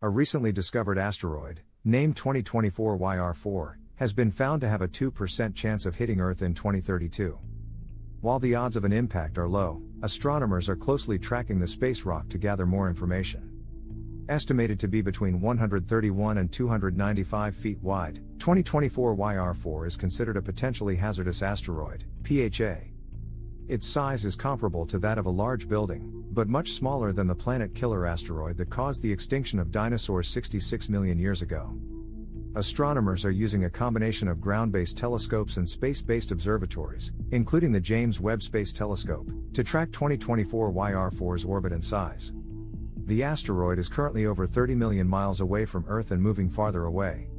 A recently discovered asteroid, named 2024 YR4, has been found to have a 2% chance of hitting Earth in 2032. While the odds of an impact are low, astronomers are closely tracking the space rock to gather more information. Estimated to be between 131 and 295 feet wide, 2024 YR4 is considered a potentially hazardous asteroid, PHA. Its size is comparable to that of a large building, but much smaller than the planet-killer asteroid that caused the extinction of dinosaurs 66 million years ago. Astronomers are using a combination of ground-based telescopes and space-based observatories, including the James Webb Space Telescope, to track 2024 YR4's orbit and size. The asteroid is currently over 30 million miles away from Earth and moving farther away.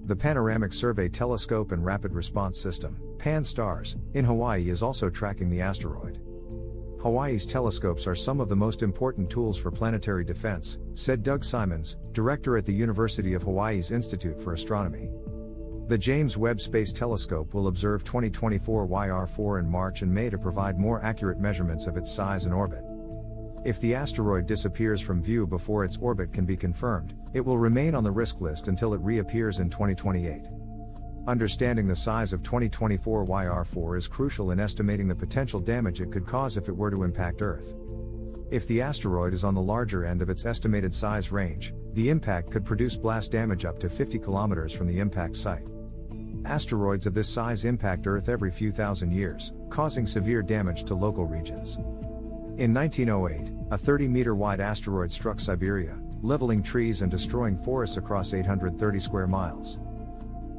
The Panoramic Survey Telescope and Rapid Response System, PAN-STARRS, in Hawaii is also tracking the asteroid. Hawaii's telescopes are some of the most important tools for planetary defense, said Doug Simons, director at the University of Hawaii's Institute for Astronomy. The James Webb Space Telescope will observe 2024 YR4 in March and May to provide more accurate measurements of its size and orbit. If the asteroid disappears from view before its orbit can be confirmed, it will remain on the risk list until it reappears in 2028. Understanding the size of 2024 YR4 is crucial in estimating the potential damage it could cause if it were to impact Earth. If the asteroid is on the larger end of its estimated size range, the impact could produce blast damage up to 50 kilometers from the impact site. Asteroids of this size impact Earth every few thousand years, causing severe damage to local regions. In 1908, a 30-meter-wide asteroid struck Siberia, leveling trees and destroying forests across 830 square miles.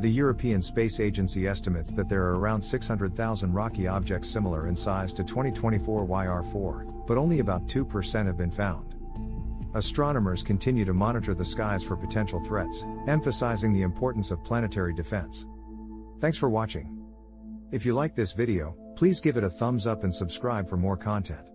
The European Space Agency estimates that there are around 600,000 rocky objects similar in size to 2024 YR4, but only about 2% have been found. Astronomers continue to monitor the skies for potential threats, emphasizing the importance of planetary defense. Thanks for watching. If you like this video, please give it a thumbs up and subscribe for more content.